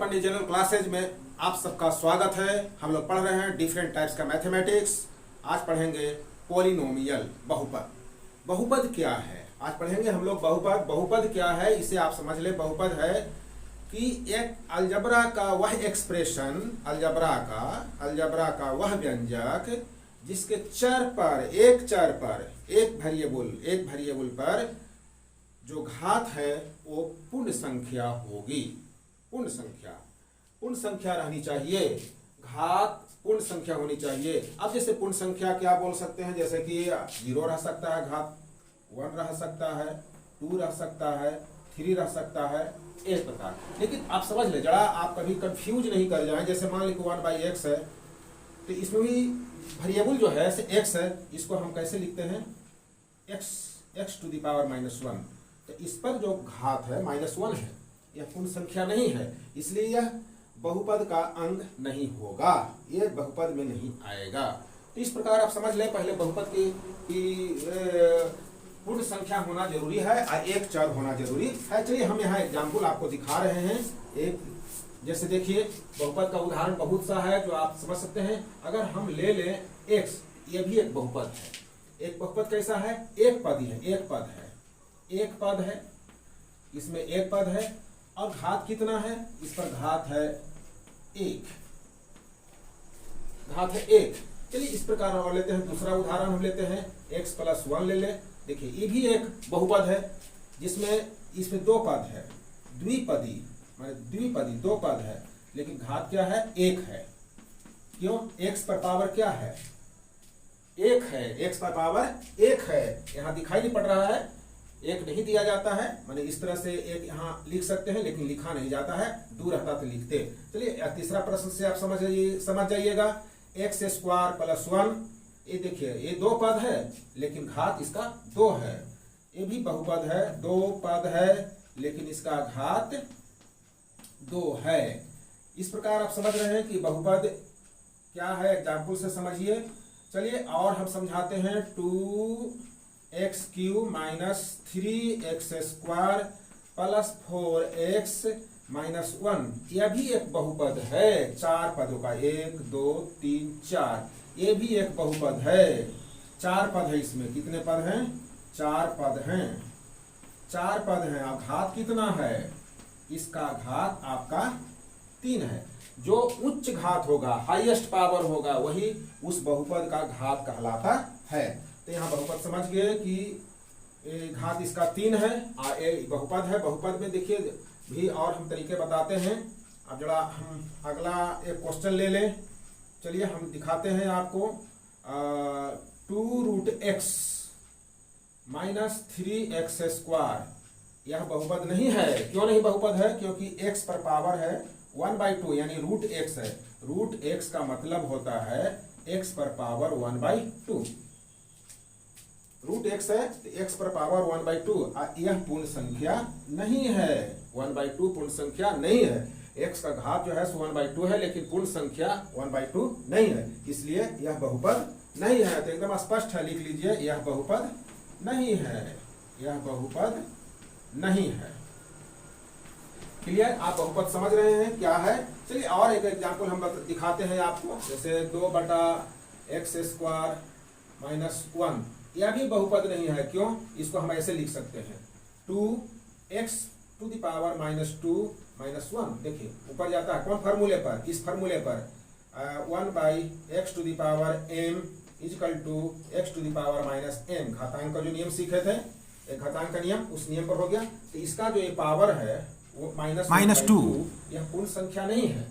पंडित general classes में आप सबका स्वागत है। हम लोग पढ़ रहे हैं डिफरेंट टाइप्स का मैथमेटिक्स। आज पढ़ेंगे पॉलिनोमियल, बहुपद। बहुपद क्या है आज पढ़ेंगे हम लोग। बहुपद बहुपद क्या है इसे आप समझ ले। बहुपद है कि एक अलजबरा का वह एक्सप्रेशन, अलजबरा का वह व्यंजक जिसके चर पर एक वेरिएबल पर जो घात है वो पूर्ण संख्या होगी। पूर्ण संख्या रहनी चाहिए, घात पूर्ण संख्या होनी चाहिए। अब जैसे पूर्ण संख्या क्या बोल सकते हैं, जैसे कि 0 रह सकता है, घात 1 रह सकता है, 2 रह सकता है, 3 रह सकता है, इस प्रकार। लेकिन आप समझ ले, जरा आप कभी कंफ्यूज नहीं कर जाएं। जैसे मान लीजिए 1/x है, तो इसमें भी वेरिएबल जो है x है, इसको हम कैसे लिखते हैं, x टू द पावर -1। तो इस पर जो घात है -1 है, यह पूर्ण संख्या नहीं है, इसलिए यह बहुपद का अंग नहीं होगा, यह बहुपद में नहीं आएगा। तो इस प्रकार आप समझ लें, पहले बहुपद की पूर्ण संख्या होना जरूरी है और एक चर होना जरूरी है। चलिए हम यहाँ एग्जाम्पल आपको दिखा रहे हैं। एक जैसे देखिए, बहुपद का उदाहरण बहुत सा है जो आप समझ सकते हैं। अगर हम ले लें x, ये भी एक बहुपद है। एक बहुपद कैसा है, एक पद है, इसमें एक पद है और घात कितना है, इस पर घात है 1। चलिए इस प्रकार और लेते हैं। दूसरा उदाहरण हम लेते हैं, x+1 ले ले। देखिए ये भी एक बहुपद है जिसमें इसमें 2 पद है, द्विपदी माने दो पद है, लेकिन घात क्या है, 1 है। क्यों, x पर पावर क्या है, 1 है, x पर पावर 1 है। यहाँ दिखाई नहीं पड़ रहा है, 1 नहीं दिया जाता है, माने इस तरह से एक यहाँ लिख सकते हैं, लेकिन लिखा नहीं जाता है, दूर रहता तो लिखते। चलिए तीसरा प्रश्न से आप समझ जाइएगा। x² + 1, ये देखिए ये 2 पद है, लेकिन घात इसका 2 है। ये भी बहुपद है, 2 पद है, लेकिन इसका घात 2 है। इस प्रकार आप समझ रहे हैं कि बहुपद क्या है, एग्जाम्पल से समझिए। चलिए और हम समझाते हैं। 2x³ - 3x² + 4x - 1, यह भी एक बहुपद है। 4 पदों का, 1 2 3 4, ये भी एक बहुपद है। 4 पद है, इसमें कितने पद हैं, 4 पद हैं। और घात कितना है, इसका घात आपका 3 है। जो उच्च घात होगा, हाईएस्ट पावर होगा, वही उस बहुपद का घात कहलाता है। तो यहाँ बहुपद समझ गए कि घात इसका 3 है और ये बहुपद है। बहुपद में देखिए भी और हम तरीके बताते हैं। अब जरा हम अगला एक क्वेश्चन ले लें। चलिए हम दिखाते हैं आपको। 2√x - 3x², यह बहुपद नहीं है। क्यों नहीं बहुपद है, क्योंकि x पर पावर है 1/2, यानी √x है। √x का मतलब होता है x पर पावर 1/2। √x है तो x पर पावर 1/2, यह पूर्ण संख्या नहीं है। 1/2 पूर्ण संख्या नहीं है। x का घात जो है 1/2 है, लेकिन पूर्ण संख्या 1/2 नहीं है, इसलिए यह बहुपद नहीं है। तो एकदम स्पष्ट है, लिख लीजिए, यह बहुपद नहीं है। क्लियर, आप बहुपद समझ रहे हैं क्या है। चलिए और एक एग्जाम्पल हम दिखाते हैं आपको। जैसे 2/x² - 1, यह भी बहुपद नहीं है। क्यों, इसको हम ऐसे लिख सकते हैं, 2x टू द पावर -2 - 1। देखिए ऊपर जाता है कौन फार्मूले पर, इस फार्मूले पर 1/x to the power m = x to the power -m। घातांक का जो नियम सीखे थे, एक घातांक का नियम, उस नियम पर हो गया। तो इसका जो ये पावर है वो -2, यह पूर्ण संख्या नहीं है,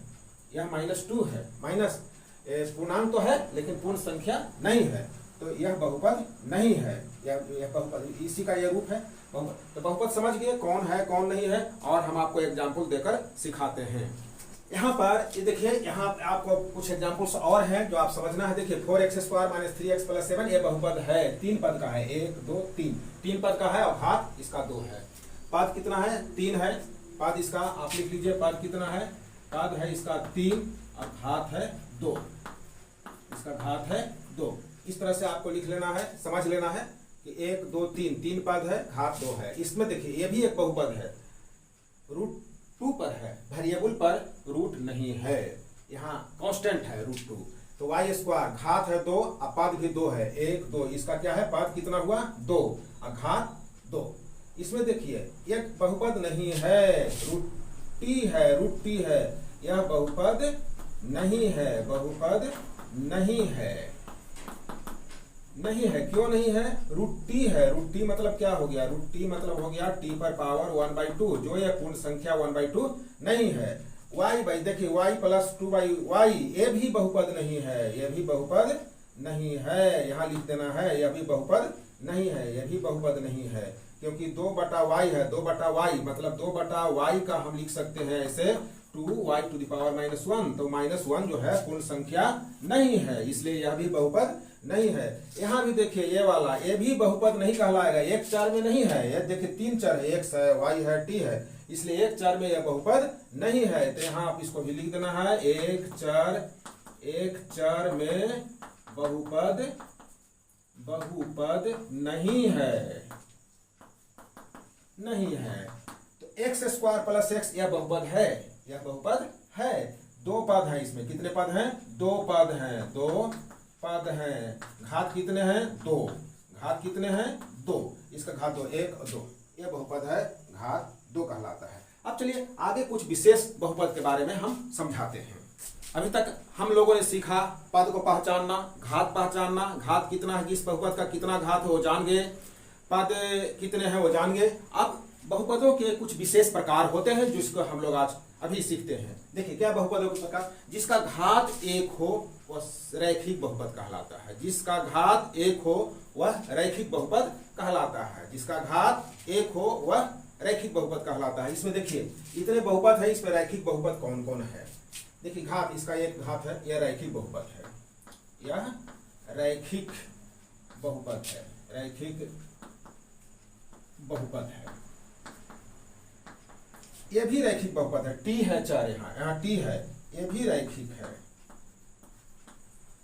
यह -2 है। माइनस पूर्णांक तो है, लेकिन पूर्ण संख्या नहीं है, तो यह बहुपद नहीं है। यह बहुपद, इसी का यह रूप है बहुपद। तो बहुपद समझ गए कौन है कौन नहीं है, और हम आपको एग्जाम्पल देकर सिखाते हैं। यहाँ पर ये देखिए, यहाँ आपको कुछ एग्जाम्पल्स और हैं जो आप समझना है। देखिए 4x² - 3x + 7, ये बहुपद है, 3 पद का है, 1 2 3 पद का है, और घात इसका 2 है। पद कितना है, 3 है। पद इसका आप लिख लीजिए, पद कितना है, पद है इसका 3 और घात है 2, इसका घात है 2। इस तरह से आपको लिख लेना है, समझ लेना है कि 1 2 3 पद है, घात 2 है। इसमें देखिए ये भी एक बहुपद है, √2 पर है, वेरिएबल पर रूट नहीं है, यहाँ कांस्टेंट है √2। तो वाई स्क्वायर घात है 2 और पद भी 2 है, 1 2, इसका क्या है पद कितना हुआ 2 और घात 2। इसमें देखिए एक बहुपद नहीं है, √t है, यह बहुपद नहीं है, बहुपद नहीं है, नहीं है। क्यों नहीं है? √t है, √t मतलब क्या हो गया, √t मतलब हो गया t पर पावर 1/2, जो यह पूर्ण संख्या 1/2 नहीं है। y बाई देखिए y प्लस 2/y, ये भी बहुपद नहीं है, यह भी बहुपद नहीं है, यहाँ लिख देना है, यह भी बहुपद नहीं है, यह भी बहुपद नहीं है, क्योंकि 2/y है, 2/y मतलब 2/y का हम लिख सकते हैं ऐसे 2y⁻⁻1, तो -1 जो है पूर्ण संख्या नहीं है, इसलिए यह भी बहुपद नहीं है। यहाँ भी देखिए ये वाला, ये भी बहुपद नहीं कहलाएगा, एक चार में नहीं है, ये देखिए 3 चर है, x है, y है, t है, इसलिए एक चार में यह बहुपद नहीं है। तो यहाँ आप इसको भी लिख देना है, एक चर में बहुपद नहीं है, नहीं है। तो x² + x यह बहुपद है, यह बहुपद है। 2 पद हैं इसमें, कितने पद हैं? 2 पद हैं, 2 पद हैं। घात कितने हैं? 2, घात कितने हैं? 2, इसका घात 2, 1 और 2, यह बहुपद है, घात 2 कहलाता है। अब चलिए आगे कुछ विशेष बहुपद के बारे में हम समझाते हैं। अभी तक हम लोगों ने सीखा पद को पहचानना, घात पहचानना, घात कितना है, किस बहुपद का कितना घात है वो जान गए, पद कितने हैं वो जान गए। अब बहुपदों के कुछ विशेष प्रकार होते हैं जिसको हम लोग आज अभी सीखते हैं। देखिए क्या बहुपदों के प्रकार, जिसका घात 1 हो वह रैखिक बहुपद कहलाता है, जिसका घात 1 हो वह रैखिक बहुपद कहलाता है, जिसका घात 1 हो वह रैखिक बहुपद कहलाता है। इसमें देखिए इतने बहुपद है, इसमें रैखिक बहुपद कौन कौन है? देखिए घात, इसका एक घात है, यह रैखिक बहुपद है, यह रैखिक बहुपद है, रैखिक बहुपद है। यह भी रैखिक बहुपद है, t है 4, यहाँ t है, यह भी रैखिक है,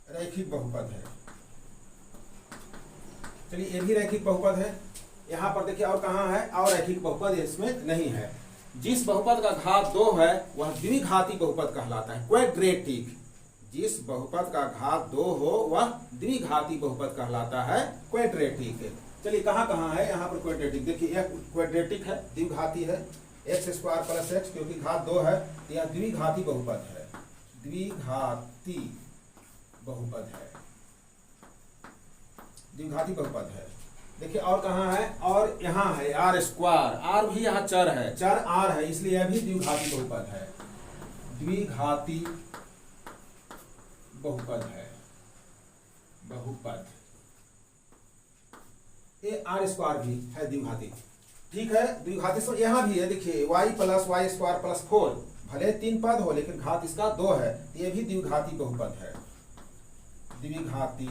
रैखिक बहुपद है। चलिए ये भी रैखिक बहुपद है। यहाँ पर देखिए और कहाँ है, और रैखिक बहुपद इसमें नहीं है। जिस बहुपद का घात 2 है वह द्विघाती बहुपद कहलाता है, क्वैड्रेटिक। जिस बहुपद का घात 2 हो वह द्विघाती बहुपद कहलाता है, क्वैड्रेटिक। चलिए कहाँ कहाँ है यहाँ पर क्वैड्रेटिक, देखिए यह क्वैड्रेटिक है, द्विघाती है, x² + x, क्योंकि घात 2 है, यह द्विघाती बहुपद है, द्विघाती बहुपद है, द्विघाती बहुपद है। देखिए और कहाँ है, और यहाँ है r², r भी यहाँ चर है, चर r है, इसलिए यह भी द्विघाती बहुपद है, द्विघाती बहुपद है, बहुपद। ये r² भी है द्विघाती, ठीक है, द्विघाती। सो यहाँ भी है, देखिए y + y² + 4, भले 3 पद हो लेकिन घात इसका 2 है, ये भी द्विघाती बहुपद है, द्विघाती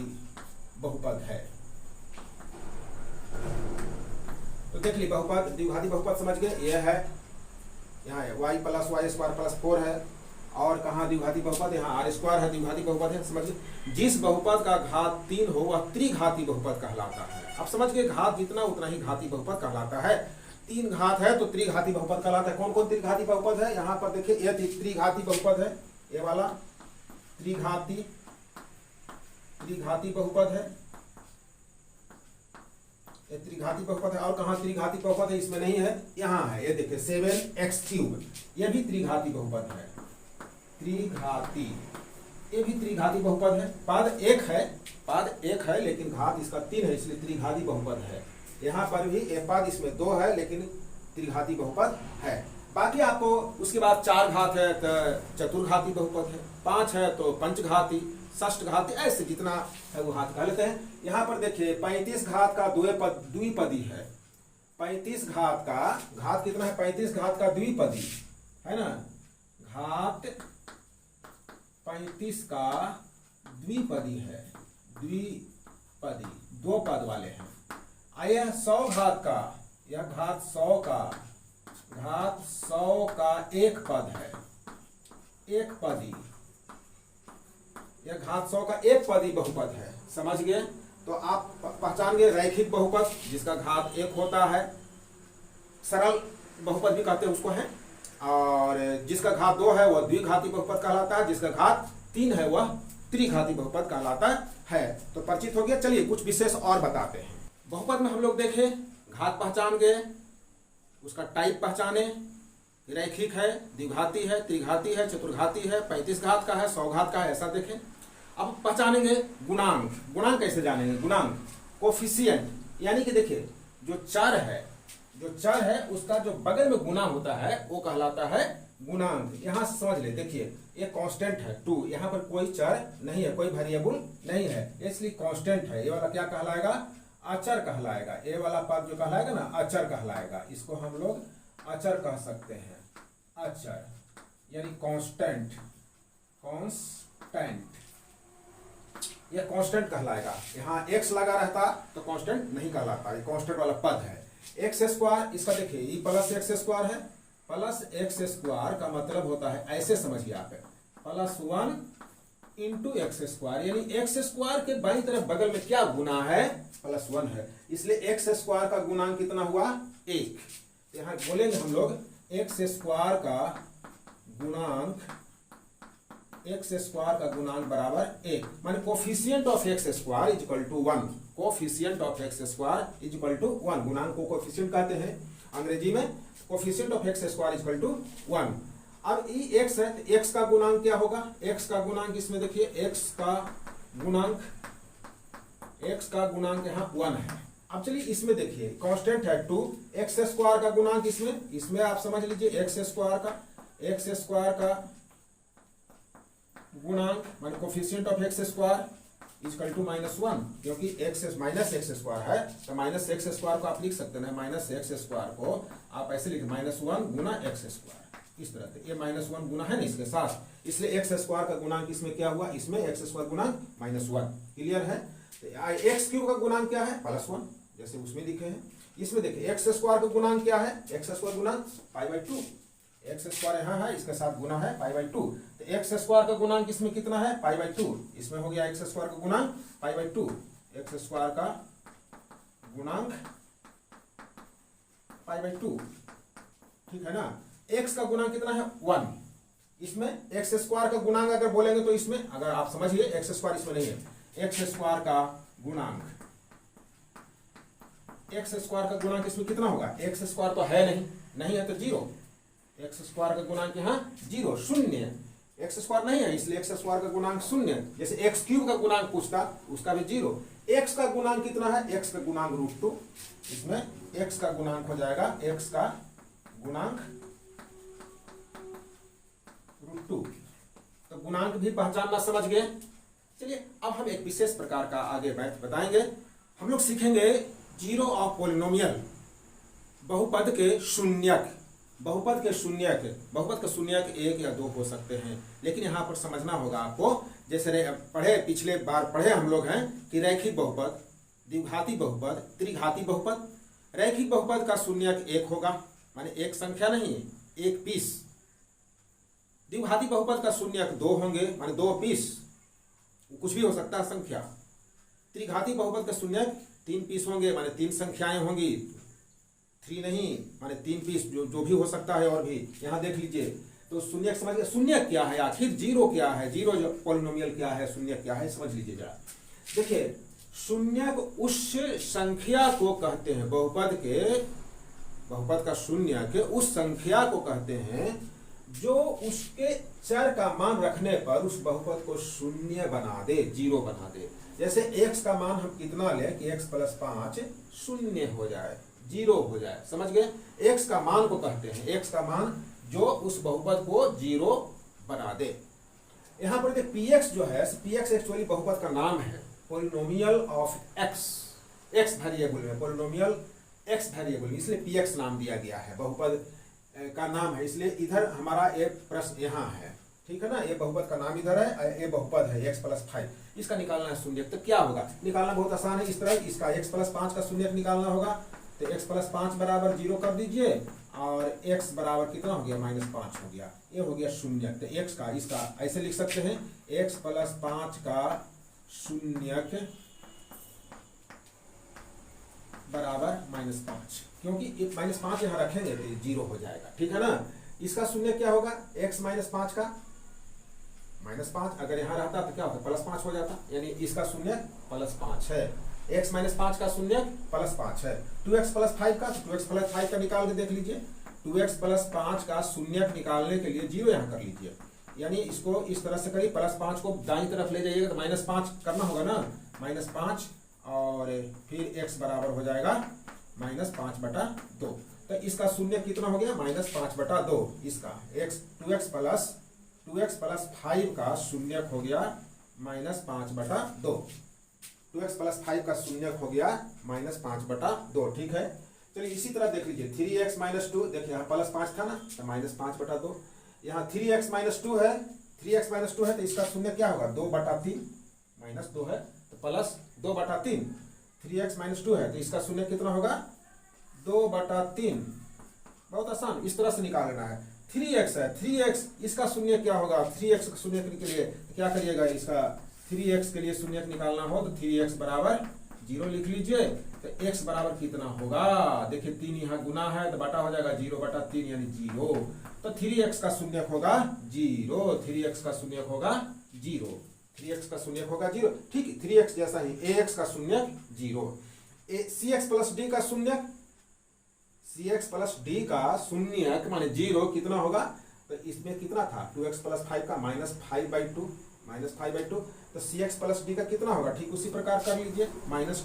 बहुपद है। तो देख ली बहुपद, द्विघाती बहुपद समझ गए, यह है, यहाँ है y + y² + 4 है, और कहाँ द्विघाती बहुपद, यहाँ r² है, द्विघाती बहुपद है, समझ गए। जिस बहुपद का घात 3 हो वह त्रिघाती बहुपद कहलाता है। अब समझ गए, घात जितना उतना ही घाती बहुपद कहलाता है। 3 घात है तो त्रिघाती बहुपद कहलाता है। कौन कौन त्रिघाती बहुपद है? यहाँ पर देखिए यह त्रिघाती बहुपद है, ये वाला त्रिघाती बहुपद है, ये त्रिघाती बहुपद है। और कहाँ त्रिघाती बहुपद है? इसमें नहीं है, यहाँ है, ये देखिए 7x3, यह भी त्रिघाती बहुपद है, त्रिघाती, ये भी त्रिघाती बहुपद है। पद 1 है, पद 1 है लेकिन घात इसका 3 है, इसलिए त्रिघाती बहुपद है। यहाँ पर भी ये पद इसमें 2 है लेकिन त्रिघाती बहुपद है। बाकी आपको उसके बाद 4 घात है तो चतुर्घाती बहुपद है, 5 है तो पंचघाती, षष्ठघाती, ऐसे जितना है वो घात कह लेते हैं। यहाँ पर देखिए 35 घात का द्विपदी है, 35 घात का घात कितना है? 35 घात का द्विपदी है ना, घात 35 का द्विपदी है, द्विपदी 2 पद वाले हैं। यह 100 घात का, यह घात 100 का, घात 100 का 1 पद है, 1 पदी, यह घात 100 का 1 पदी बहुपद है, समझ गए। तो आप पहचान गए रैखिक बहुपद जिसका घात 1 होता है, सरल बहुपद भी कहते हैं उसको है। और जिसका घात 2 है वह द्विघाती बहुपद कहलाता है, जिसका घात 3 है वह त्रिघाती बहुपद कहलाता है। तो परिचित हो गया। चलिए कुछ विशेष और बताते हैं। बहुपद में हम लोग देखें, घात पहचान गए, उसका टाइप पहचाने, रैखिक है, द्विघाती है, त्रिघाती है, चतुर्घाती है, 35 घात का है, 100 घात का है, ऐसा देखें। अब पहचानेंगे गुणांक। गुणांक कैसे जानेंगे? गुणांक कोफिशिएंट, यानी कि देखिए जो चर है उसका जो बगल में गुना होता है वो कहलाता है गुणांक। यहां से समझ ले, देखिए ये कांस्टेंट है 2, यहां पर कोई चर नहीं है, कोई वेरिएबल नहीं है, इसलिए कांस्टेंट है। ये वाला क्या कहलाएगा? अचर कहलाएगा। ये वाला पद जो कहलाएगा ना, अचर कहलाएगा। इसको हम लोग अचर कह सकते हैं, अचर यानी कांस्टेंट। ये कांस्टेंट कहलाएगा। यहाँ x लगा रहता तो कांस्टेंट नहीं कहलाता, ये कांस्टेंट वाला पद है। एक्स स्क्वायर, इसका देखिए ये प्लस एक्स स्क्वायर है, प्लस एक्स स्क्वायर का मतलब होता है, ऐसे समझिए आप, +1 इंटू एक्स स्क्वायर, यानी एक्स स्क्वायर के बाईं तरफ बगल में क्या गुना है? +1 है, इसलिए एक्स स्क्वायर का गुणांक कितना हुआ? 1। यहाँ बोलेंगे हम लोग एक्स स्क्वायर का गुणांक बराबर 1, माने coefficient of x square is equal to 1। Coefficient of x square is equal to 1। गुणांक को कोफिशिएंट कहते हैं अंग्रेजी में। Coefficient of x square is equal to 1। अब ये x है तो x का गुणांक क्या होगा? x का गुणांक इसमें देखिए, x का गुणांक यहाँ 1 है। अब चलिए इसमें देखिए कांस्टेंट है 2, एक्स स्क्वायर का गुणांक इसमें आप समझ लीजिए एक्स स्क्वायर का गुणांक माने coefficient of x square equal to -1, क्योंकि माइनस एक्स स्क्वायर है तो माइनस एक्स स्क्वायर को आप लिख सकते हैं, माइनस एक्स स्क्वायर को आप ऐसे लिख -1 गुना एक्स स्क्वायर, इस तरह से। ये -1 गुना है ना इसके साथ, इसलिए एक्स स्क्वायर का गुणांक इसमें क्या हुआ? इसमें एक्स स्क्वायर गुणांक -1। क्लियर है? एक्स क्यूब का गुणांक क्या है? +1, जैसे उसमें लिखे हैं। इसमें देखिए एक्स स्क्वायर का गुणांक क्या है? एक्स स्क्वायर गुणांक π/2। एक्स स्क्वायर यहाँ है, इसके साथ गुना है π/2, तो एक्स स्क्वायर का गुणांक इसमें कितना है? π/2। इसमें हो गया एक्स स्क्वायर का गुणांक π/2। एक्स स्क्वायर का गुणांक π/2, ठीक है ना? एक्स का गुणांक कितना है? 1। इसमें एक्स स्क्वायर का गुणांक अगर बोलेंगे तो इसमें, अगर आप समझिए एक्स स्क्वायर इसमें नहीं है, एक्स स्क्वायर का गुणांक इसमें कितना होगा? एक्स स्क्वायर तो है नहीं है तो 0। एक्स स्क्वायर का गुणांक यहाँ 0, 0। एक्स स्क्वायर नहीं है इसलिए एक्स स्क्वायर का गुणांक 0। जैसे एक्स क्यूब का गुणांक पूछता, उसका भी 0। एक्स का गुणांक कितना है? एक्स का गुणांक √2। इसमें एक्स का गुणांक हो जाएगा, एक्स का गुणांक √2। तो गुणांक भी पहचानना समझ गए। चलिए अब हम एक विशेष प्रकार का आगे बताएंगे। हम लोग सीखेंगे जीरो ऑफ पॉलिनोमियल, बहुपद के शून्यक। बहुपद का शून्यक 1 या 2 हो सकते हैं, लेकिन यहाँ पर समझना होगा आपको, जैसे पिछले बार पढ़े हम लोग हैं कि रैखिक बहुपद, द्विघाती बहुपद, त्रिघाती बहुपद। रैखिक बहुपद का शून्यक 1 होगा, माने एक संख्या नहीं, एक पीस। द्विघाती बहुपद का शून्यक 2 होंगे, माने 2 पीस, कुछ भी हो सकता है संख्या। त्रिघाती बहुपद का शून्यक 3 पीस होंगे, माने 3 संख्याएं होंगी, 3 नहीं माने 3 पीस, जो भी हो सकता है। और भी यहाँ देख लीजिए, तो शून्यक समझ गए। शून्यक क्या है आखिर? जीरो क्या है? जीरो पॉलिनोमियल क्या है? शून्यक क्या है? समझ लीजिए जरा। देखिए शून्यक उस संख्या को कहते हैं, बहुपद का शून्यक उस संख्या को कहते हैं जो उसके चर का मान रखने पर उस बहुपद को शून्य बना दे, 0 बना दे। जैसे x का मान हम कितना लें कि x + 5 शून्य हो जाए, 0 हो जाए। समझ गए? x का मान को कहते हैं, x का मान जो उस बहुपद को 0 बना दे। यहां पर px जो है, px एक्चुअली बहुपद का नाम है, पॉलिनोमियल ऑफ x वेरिएबल में, पॉलिनोमियल x वेरिएबल, इसलिए px नाम दिया गया है, बहुपद का नाम है। इसलिए इधर हमारा एक प्रश्न यहाँ है, ठीक है ना? ये बहुपद का नाम इधर है, ये बहुपद है x + 5, इसका निकालना है शून्यक। तो क्या होगा? निकालना बहुत आसान है। इस तरह इसका x + 5 का शून्यक निकालना होगा, तो x + 5 बराबर 0 कर दीजिए, और x बराबर कितना हो गया? -5 हो गया। ये हो गया शून्यक। तो x का, इसका ऐसे लिख सकते हैं, x + 5 का शून्यक बराबर -5, क्योंकि -5 यहाँ रखेंगे तो 0 हो जाएगा, ठीक है ना? इसका शून्य क्या होगा, x माइनस 5 का -5, अगर यहाँ रहता तो क्या होता, +5 हो जाता, यानी इसका शून्य +5 है। x माइनस 5 का शून्य +5 है। 2x प्लस 5 का, तो 2x प्लस 5 का निकाल के देख लीजिए। 2x प्लस 5 का शून्य निकालने के लिए 0 यहाँ कर लीजिए, यानी इसको इस तरह से करिए, +5 को दाईं तरफ ले जाइएगा तो -5 करना होगा ना, -5 और फिर x बराबर हो जाएगा -5/2। तो इसका शून्य कितना हो गया, -5/2। इसका 2x प्लस 5 का शून्य हो गया -5/2। 2x प्लस 5 का शून्य हो गया -5/2। ठीक है, चलिए इसी तरह देख लीजिए 3x माइनस 2, देखिए यहाँ +5 था ना, तो -5/2। यहाँ 3x माइनस 2 है, 3x माइनस 2 है, तो इसका शून्य क्या होगा, 2/3, -2 है तो +2/3। 3x माइनस 2 है तो इसका शून्य कितना होगा, 2/3। बहुत आसान, इस तरह से निकाल लेना है। 3x है, 3x इसका शून्य क्या होगा, 3x का शून्य के लिए क्या करिएगा, इसका 3x के लिए शून्य निकालना हो तो 3x बराबर 0 लिख लीजिए। तो x बराबर कितना होगा, देखिए 3 यहाँ गुना है तो बटा हो जाएगा 0/3 यानी 0। तो 3x का शून्य होगा 0, 3x का शून्य होगा 0, 3x का शून्य होगा 0। ठीक, 3x जैसा ही ax का शून्य 0। cx प्लस d का शून्य, cx प्लस d का शून्य माने 0 कितना होगा, तो इसमें कितना था 2x प्लस 5 का -5/2, -5/2। तो cx प्लस d का कितना होगा, ठीक उसी प्रकार कर लीजिए, -d/c।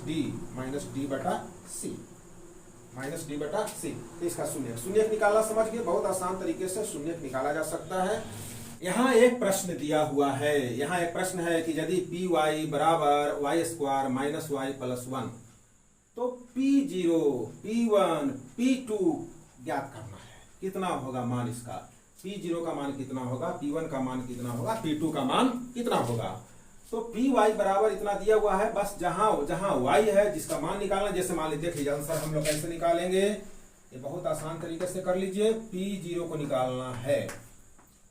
तो इसका शून्य निकालना समझ गए, बहुत आसान तरीके से शून्य निकाला जा सकता है। यहाँ एक प्रश्न दिया हुआ है, यहाँ एक प्रश्न है कि यदि py बराबर y² माइनस y प्लस 1, तो p0, p1, p2 ज्ञात करना है, कितना होगा मान इसका, p0 का मान कितना होगा, p1 का मान कितना होगा, p2 का मान कितना होगा। तो py बराबर इतना दिया हुआ है, बस जहां जहां y है जिसका मान निकालना, जैसे मान लीजिए, देख लीजिए आंसर हम लोग कैसे निकालेंगे, ये बहुत आसान तरीके से कर लीजिए। p0 को निकालना है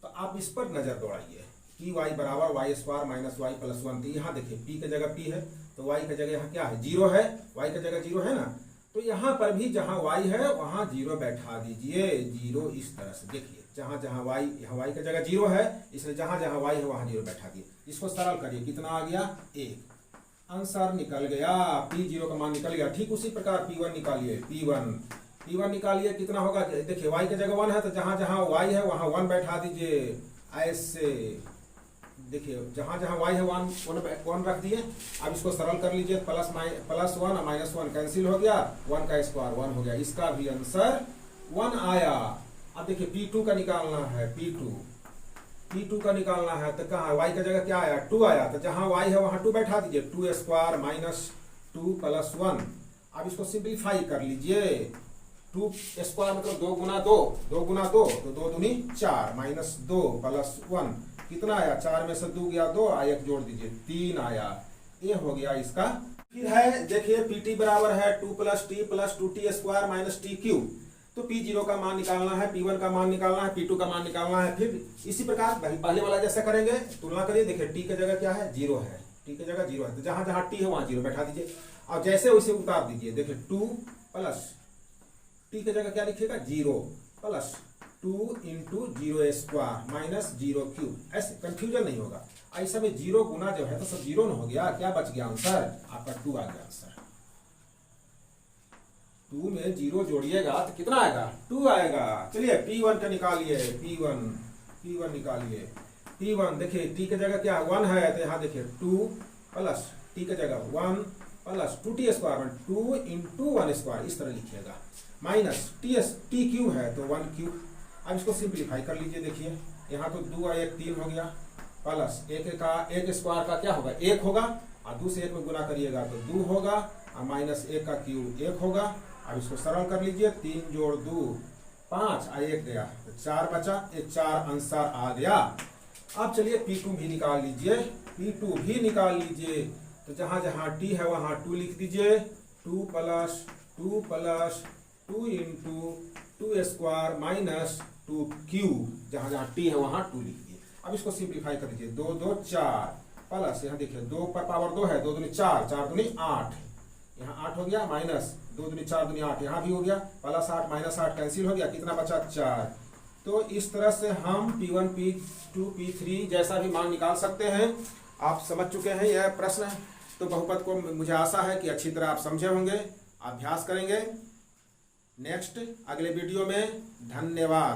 तो आप इस पर नजर दौड़ाइए, py बराबर y² माइनस y प्लस 1। तो यहाँ देखिए p की जगह p है तो y की जगह यहाँ क्या है, 0 है, y की जगह 0 है ना, तो यहाँ पर भी जहां y है वहां 0 बैठा दीजिए। 0 इस तरह से देखिए, जहां जहां y, यहाँ y की जगह 0 है, इसलिए जहां जहां y है वहां 0 बैठा दिए। इसको सरल करिए, कितना आ गया 1, आंसर निकल गया, p0 का मान निकल गया। ठीक उसी प्रकार p1 निकालिए, p1 निकालिए, कितना होगा, देखिए y की जगह 1 है तो जहां जहां y है वहां 1 बैठा दीजिए। ऐसे देखिए जहां जहां y है 1 रख दिए। अब इसको सरल कर लीजिए, +1 और -1 कैंसिल हो गया, 1 का स्क्वायर 1 हो गया, इसका भी आंसर 1 आया। अब देखिए p2 का निकालना है, p2 का निकालना है तो कहाँ y का जगह क्या आया, 2 आया, तो जहां y है वहां 2 बैठा दीजिए, 2² माइनस 2 प्लस 1। अब इसको सिंप्लीफाई कर लीजिए, 2² मतलब 2 गुना 2, 2 गुना 2 तो 2 दूनी 4 माइनस 2 प्लस 1 कितना आया, 4 में से 2 गया 2, 1 जोड़ दीजिए 3 आया। ये हो गया इसका। फिर है देखिए pt बराबर है 2 + t + 2t² माइनस t³। तो p0 का मान निकालना है, p1 का मान निकालना है, p2 का मान निकालना है। फिर इसी प्रकार पहले वाला जैसा करेंगे, तुलना करिए, देखिए t की जगह क्या है, 0 है, t की जगह 0 है, तो जहां जहां t है वहां 0 बैठा दीजिए। और जैसे वैसे उतार दीजिए, देखिए 2 प्लस t की जगह क्या लिखिएगा, 0 प्लस 2 × 0² माइनस 0³। ऐसे कंफ्यूजन नहीं होगा। ऐसा में 0 गुना जो है तो सब 0 न हो गया, क्या बच गया आंसर, आपका 2 आ गया आंसर। 2 में 0 जोड़िएगा तो कितना आएगा, 2 आएगा। चलिए p1 का निकालिए, p1 निकालिए। p1 देखिए t की जगह क्या 1 है, तो यहाँ देखिए 2 प्लस t की जगह 1 प्लस 2t² 2 × 1², इस तरह लिखिएगा, माइनस t³ है तो 1³ अब इसको सिंप्लीफाई कर लीजिए। देखिए यहाँ तो 2 और 1 3 हो गया, प्लस 1 स्क्वायर का क्या होगा, 1 होगा, और 2 से 1 में गुना करिएगा तो 2 होगा, और माइनस 1 का क्यूब 1 होगा। अब इसको सरल कर लीजिए, 3 जोड़ 2 5 और 1 गया तो 4 बचा, ये 4 आंसर आ गया। अब चलिए p2 भी निकाल लीजिए, p2 भी निकाल लीजिए। तो जहां जहां t है वहां 2 लिख दीजिए, 2 प्लस 2 × 2² माइनस 2³ जहां जहां t है वहां 2 लिख दिए। अब इसको सिंप्लीफाई कर दीजिए, 2 2 4 प्लस यहाँ देखिए 2 पर पावर 2 है, 2 दूनी 4 4 दूनी 8, यहाँ 8 हो गया, माइनस 2 दूनी 4 दूनी 8 यहाँ भी हो गया, प्लस 8 माइनस 8 कैंसिल हो गया, कितना बचा 4। तो इस तरह से हम P1, P2, P3 जैसा भी मान निकाल सकते हैं। आप समझ चुके हैं यह प्रश्न। तो बहुपद को मुझे आशा है कि अच्छी तरह आप समझे होंगे, अभ्यास करेंगे। नेक्स्ट अगले वीडियो में। धन्यवाद।